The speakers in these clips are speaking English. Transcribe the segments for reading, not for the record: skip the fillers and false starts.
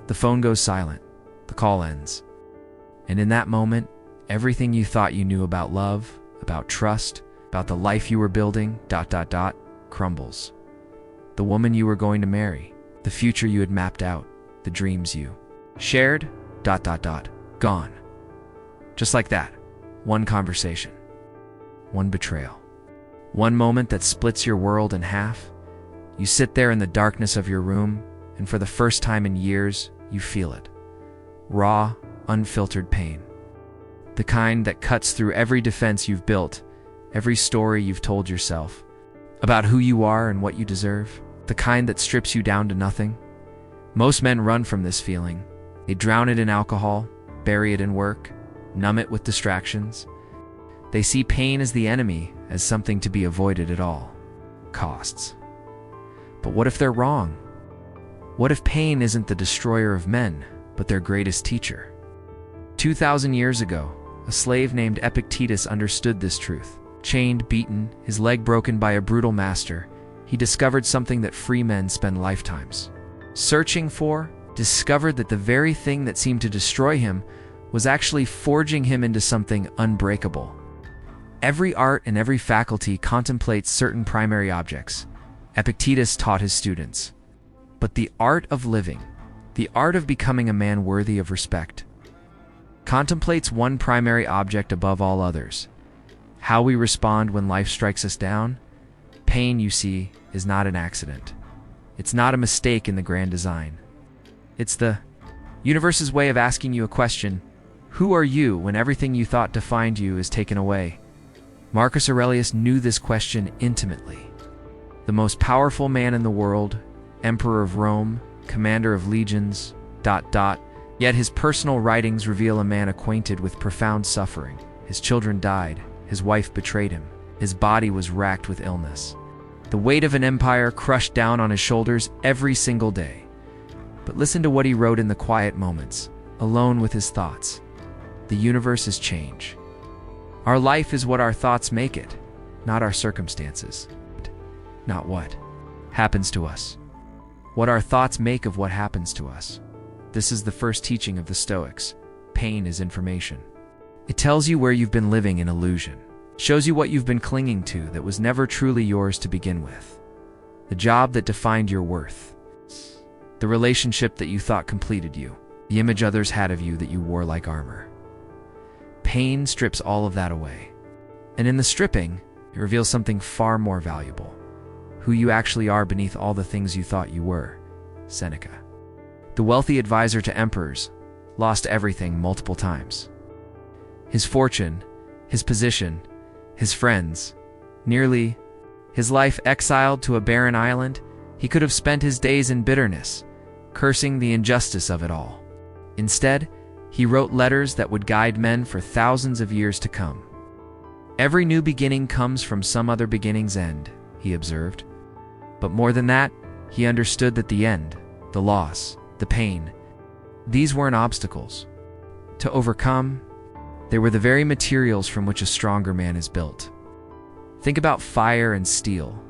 The phone goes silent. The call ends. And in that moment, everything you thought you knew about love, about trust, about the life you were building, crumbles. The woman you were going to marry, the future you had mapped out, the dreams you shared, gone. Just like that. One conversation. One betrayal. One moment that splits your world in half. You sit there in the darkness of your room, and for the first time in years, you feel it. Raw, unfiltered pain. The kind that cuts through every defense you've built, every story you've told yourself, about who you are and what you deserve. The kind that strips you down to nothing. Most men run from this feeling. They drown it in alcohol, bury it in work, numb it with distractions. They see pain as the enemy, as something to be avoided at all costs. But what if they're wrong? What if pain isn't the destroyer of men, but their greatest teacher? 2,000 years ago, a slave named Epictetus understood this truth. Chained, beaten, his leg broken by a brutal master, he discovered something that free men spend lifetimes searching for, discovered that the very thing that seemed to destroy him was actually forging him into something unbreakable. Every art and every faculty contemplates certain primary objects, Epictetus taught his students. But the art of living, the art of becoming a man worthy of respect, contemplates one primary object above all others. How we respond when life strikes us down? Pain, you see, is not an accident. It's not a mistake in the grand design. It's the universe's way of asking you a question. Who are you when everything you thought defined you is taken away? Marcus Aurelius knew this question intimately. The most powerful man in the world, emperor of Rome, commander of legions, yet his personal writings reveal a man acquainted with profound suffering. His children died, his wife betrayed him, his body was racked with illness. The weight of an empire crushed down on his shoulders every single day. But listen to what he wrote in the quiet moments, alone with his thoughts. The universe is change. Our life is what our thoughts make it, not our circumstances. Not what happens to us. What our thoughts make of what happens to us. This is the first teaching of the Stoics. Pain is information. It tells you where you've been living in illusion. Shows you what you've been clinging to that was never truly yours to begin with. The job that defined your worth. The relationship that you thought completed you. The image others had of you that you wore like armor. Pain strips all of that away. And in the stripping, it reveals something far more valuable. Who you actually are beneath all the things you thought you were. Seneca. The wealthy advisor to emperors, lost everything multiple times. His fortune, his position, his friends, nearly his life exiled to a barren island. He could have spent his days in bitterness, cursing the injustice of it all. Instead, he wrote letters that would guide men for thousands of years to come. Every new beginning comes from some other beginning's end, he observed. But more than that, he understood that the end, the loss, the pain, these weren't obstacles. To overcome, they were the very materials from which a stronger man is built. Think about fire and steel.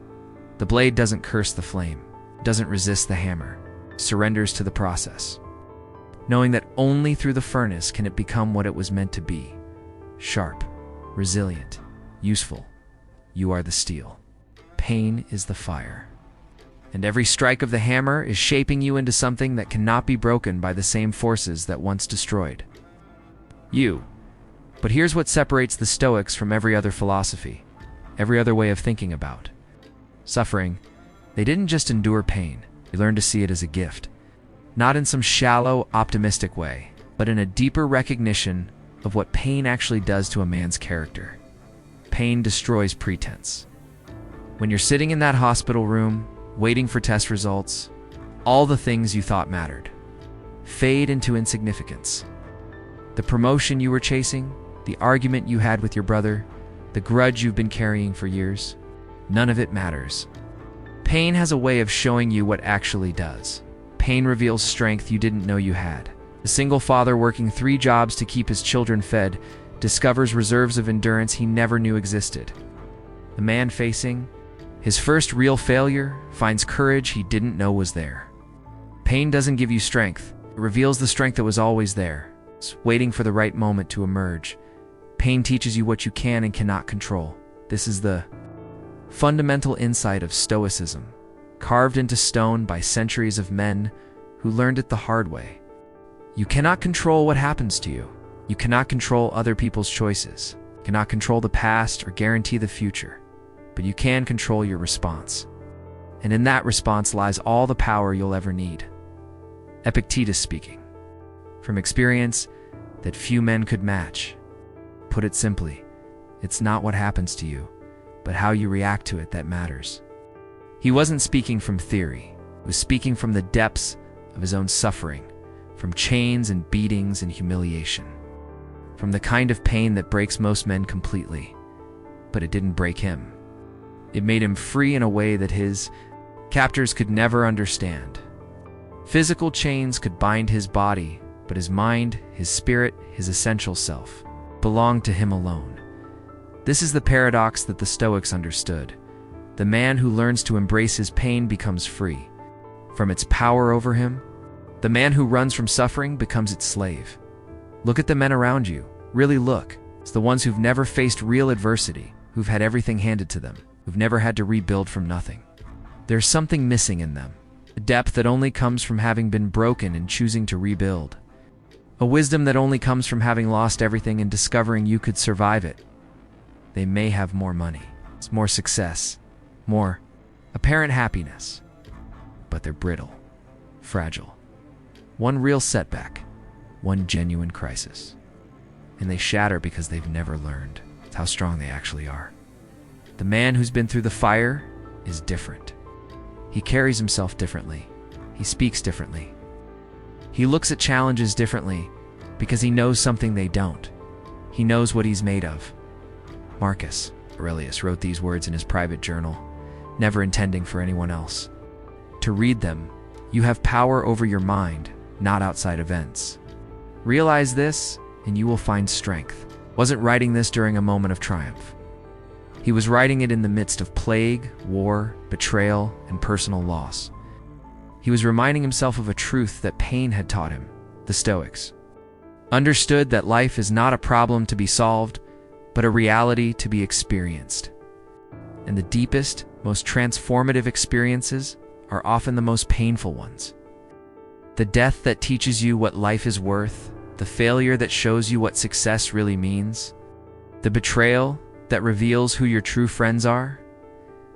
The blade doesn't curse the flame, doesn't resist the hammer, surrenders to the process, knowing that only through the furnace can it become what it was meant to be. Sharp, resilient, useful. You are the steel. Pain is the fire. And every strike of the hammer is shaping you into something that cannot be broken by the same forces that once destroyed you. But here's what separates the Stoics from every other philosophy, every other way of thinking about suffering. They didn't just endure pain, they learned to see it as a gift. Not in some shallow, optimistic way, but in a deeper recognition of what pain actually does to a man's character. Pain destroys pretense. When you're sitting in that hospital room, waiting for test results, all the things you thought mattered fade into insignificance. The promotion you were chasing, the argument you had with your brother, the grudge you've been carrying for years, none of it matters. Pain has a way of showing you what actually does. Pain reveals strength you didn't know you had. A single father working 3 jobs to keep his children fed discovers reserves of endurance he never knew existed. The man facing his first real failure finds courage he didn't know was there. Pain doesn't give you strength, it It reveals the strength that was always there, waiting for the right moment to emerge. Pain teaches you what you can and cannot control. This is the fundamental insight of Stoicism, carved into stone by centuries of men who learned it the hard way. You cannot control what happens to you. You cannot control other people's choices. You cannot control the past or guarantee the future, but you can control your response. And in that response lies all the power you'll ever need. Epictetus speaking, from experience that few men could match. Put it simply, it's not what happens to you, but how you react to it that matters. He wasn't speaking from theory. He was speaking from the depths of his own suffering, from chains and beatings and humiliation, from the kind of pain that breaks most men completely, but it didn't break him. It made him free in a way that his captors could never understand. Physical chains could bind his body, but his mind, his spirit, his essential self belonged to him alone. This is the paradox that the Stoics understood. The man who learns to embrace his pain becomes free from its power over him. The man who runs from suffering becomes its slave. Look at the men around you. Really look. It's the ones who've never faced real adversity, who've had everything handed to them, who've never had to rebuild from nothing. There's something missing in them, a depth that only comes from having been broken and choosing to rebuild. A wisdom that only comes from having lost everything and discovering you could survive it. They may have more money, more success, more apparent happiness, but they're brittle, fragile. One real setback, one genuine crisis, and they shatter because they've never learned how strong they actually are. The man who's been through the fire is different. He carries himself differently. He speaks differently. He looks at challenges differently because he knows something they don't. He knows what he's made of. Marcus Aurelius wrote these words in his private journal, never intending for anyone else to read them. You have power over your mind, not outside events. Realize this, and you will find strength. Wasn't writing this during a moment of triumph. He was writing it in the midst of plague, war, betrayal, and personal loss. He was reminding himself of a truth that pain had taught him. The Stoics understood that life is not a problem to be solved, but a reality to be experienced. And the deepest, most transformative experiences are often the most painful ones. The death that teaches you what life is worth, the failure that shows you what success really means, the betrayal that reveals who your true friends are.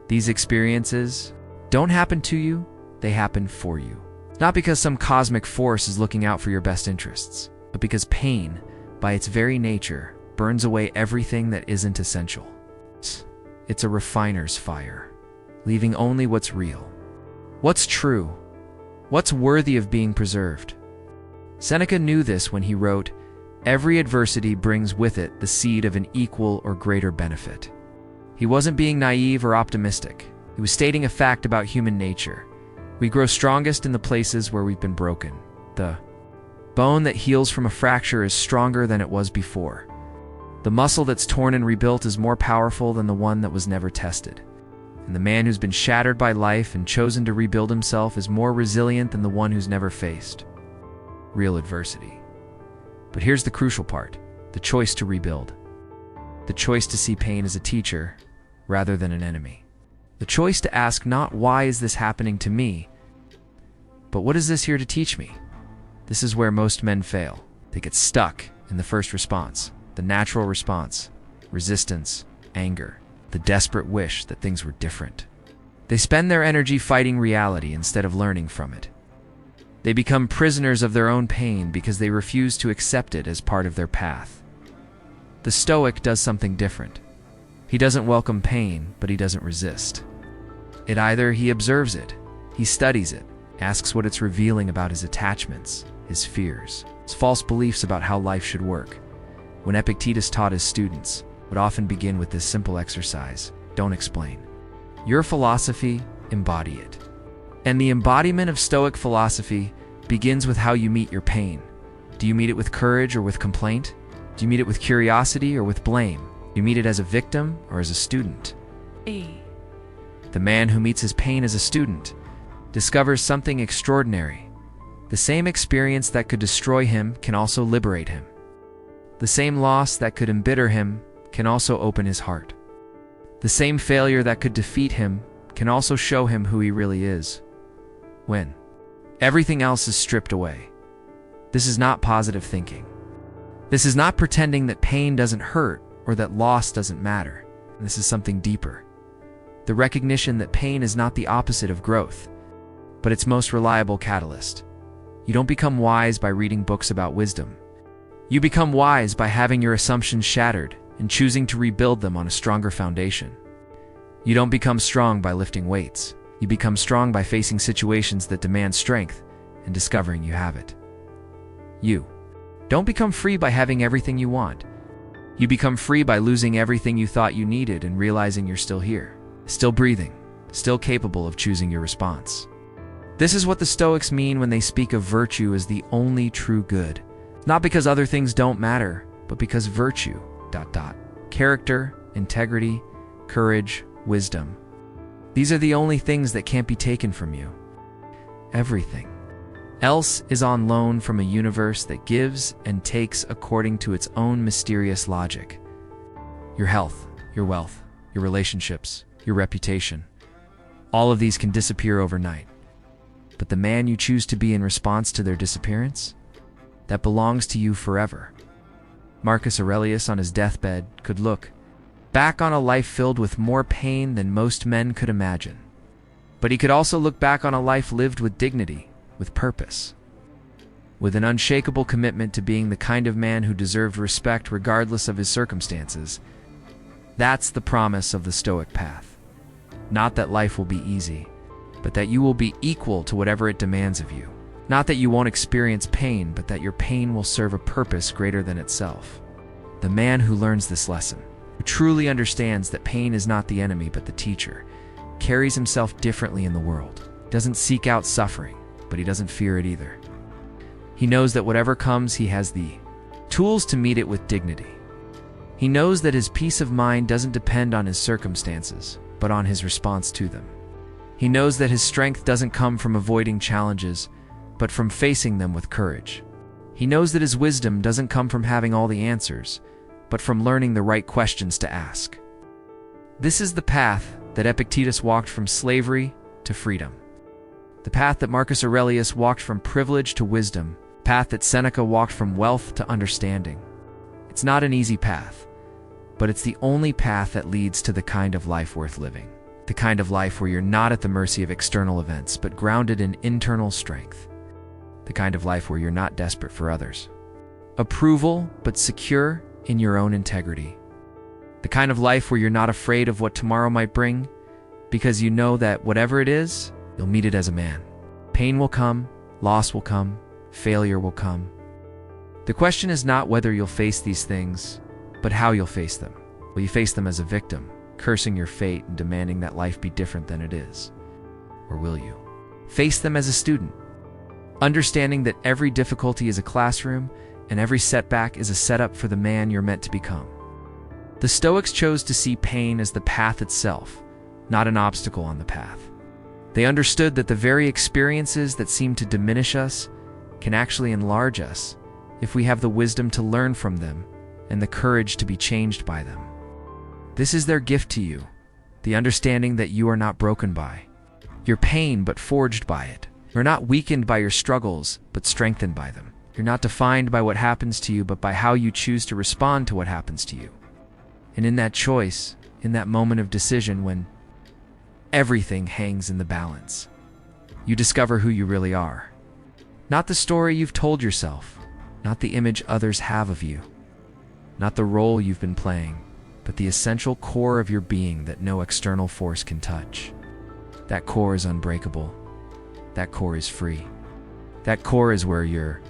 These experiences don't happen to you, they happen for you. Not because some cosmic force is looking out for your best interests, but because pain, by its very nature, burns away everything that isn't essential. It's a refiner's fire, leaving only what's real, what's true, what's worthy of being preserved. Seneca knew this when he wrote, "Every adversity brings with it the seed of an equal or greater benefit." He wasn't being naive or optimistic. He was stating a fact about human nature. We grow strongest in the places where we've been broken. The bone that heals from a fracture is stronger than it was before. The muscle that's torn and rebuilt is more powerful than the one that was never tested. And the man who's been shattered by life and chosen to rebuild himself is more resilient than the one who's never faced real adversity. But here's the crucial part, the choice to rebuild. The choice to see pain as a teacher rather than an enemy. The choice to ask not why is this happening to me, but what is this here to teach me? This is where most men fail. They get stuck in the first response, the natural response, resistance, anger, the desperate wish that things were different. They spend their energy fighting reality instead of learning from it. They become prisoners of their own pain because they refuse to accept it as part of their path. The Stoic does something different. He doesn't welcome pain, but he doesn't resist it either. He observes it, he studies it, asks what it's revealing about his attachments, his fears, his false beliefs about how life should work. When Epictetus taught his students, would often begin with this simple exercise: don't explain your philosophy, embody it. And the embodiment of Stoic philosophy begins with how you meet your pain. Do you meet it with courage or with complaint? Do you meet it with curiosity or with blame? Do you meet it as a victim or as a student? The man who meets his pain as a student discovers something extraordinary. The same experience that could destroy him can also liberate him. The same loss that could embitter him can also open his heart. The same failure that could defeat him can also show him who he really is. When everything else is stripped away. This is not positive thinking. This is not pretending that pain doesn't hurt or that loss doesn't matter. This is something deeper. The recognition that pain is not the opposite of growth, but its most reliable catalyst. You don't become wise by reading books about wisdom. You become wise by having your assumptions shattered and choosing to rebuild them on a stronger foundation. You don't become strong by lifting weights. You become strong by facing situations that demand strength and discovering you have it. You don't become free by having everything you want. You become free by losing everything you thought you needed and realizing you're still here, still breathing, still capable of choosing your response. This is what the Stoics mean when they speak of virtue as the only true good. Not because other things don't matter, but because virtue, character, integrity, courage, wisdom. These are the only things that can't be taken from you. Everything else is on loan from a universe that gives and takes according to its own mysterious logic. Your health, your wealth, your relationships, your reputation, all of these can disappear overnight. But the man you choose to be in response to their disappearance, that belongs to you forever. Marcus Aurelius on his deathbed could look back on a life filled with more pain than most men could imagine. But he could also look back on a life lived with dignity, with purpose, with an unshakable commitment to being the kind of man who deserved respect regardless of his circumstances. That's the promise of the Stoic path. Not that life will be easy, but that you will be equal to whatever it demands of you. Not that you won't experience pain, but that your pain will serve a purpose greater than itself. The man who learns this lesson, who truly understands that pain is not the enemy but the teacher, carries himself differently in the world. Doesn't seek out suffering, but he doesn't fear it either. He knows that whatever comes, he has the tools to meet it with dignity. He knows that his peace of mind doesn't depend on his circumstances, but on his response to them. He knows that his strength doesn't come from avoiding challenges, but from facing them with courage. He knows that his wisdom doesn't come from having all the answers, but from learning the right questions to ask. This is the path that Epictetus walked from slavery to freedom. The path that Marcus Aurelius walked from privilege to wisdom. The path that Seneca walked from wealth to understanding. It's not an easy path, but it's the only path that leads to the kind of life worth living. The kind of life where you're not at the mercy of external events, but grounded in internal strength. The kind of life where you're not desperate for others' approval, but secure in your own integrity. The kind of life where you're not afraid of what tomorrow might bring, because you know that whatever it is, you'll meet it as a man. Pain will come, loss will come, failure will come. The question is not whether you'll face these things, but how you'll face them. Will you face them as a victim, cursing your fate and demanding that life be different than it is? Or will you face them as a student, understanding that every difficulty is a classroom and every setback is a setup for the man you're meant to become? The Stoics chose to see pain as the path itself, not an obstacle on the path. They understood that the very experiences that seem to diminish us can actually enlarge us if we have the wisdom to learn from them and the courage to be changed by them. This is their gift to you, the understanding that you are not broken by your pain but forged by it. You're not weakened by your struggles but strengthened by them. You're not defined by what happens to you but by how you choose to respond to what happens to you. And in that choice, in that moment of decision when everything hangs in the balance, you discover who you really are. Not the story you've told yourself, not the image others have of you, not the role you've been playing, but the essential core of your being that no external force can touch. That core is unbreakable. That core is free. That core is where your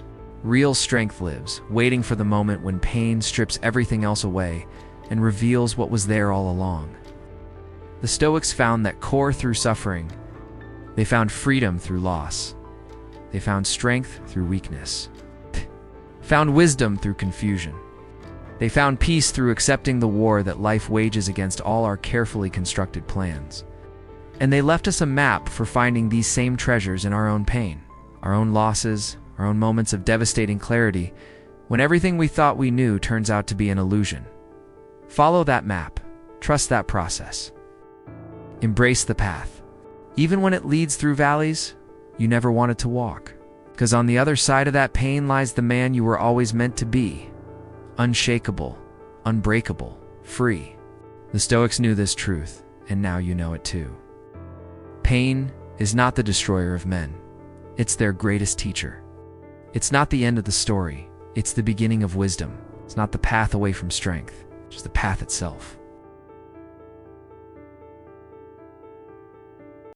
real strength lives, waiting for the moment when pain strips everything else away and reveals what was there all along. The Stoics found that core through suffering. They found freedom through loss. They found strength through weakness. Found wisdom through confusion. They found peace through accepting the war that life wages against all our carefully constructed plans. And they left us a map for finding these same treasures in our own pain, our own losses, our own moments of devastating clarity, when everything we thought we knew turns out to be an illusion. Follow that map. Trust that process. Embrace the path. Even when it leads through valleys you never wanted to walk. Because on the other side of that pain lies the man you were always meant to be. Unshakable, unbreakable, free. The Stoics knew this truth, and now you know it too. Pain is not the destroyer of men. It's their greatest teacher. It's not the end of the story. It's the beginning of wisdom. It's not the path away from strength. It's the path itself.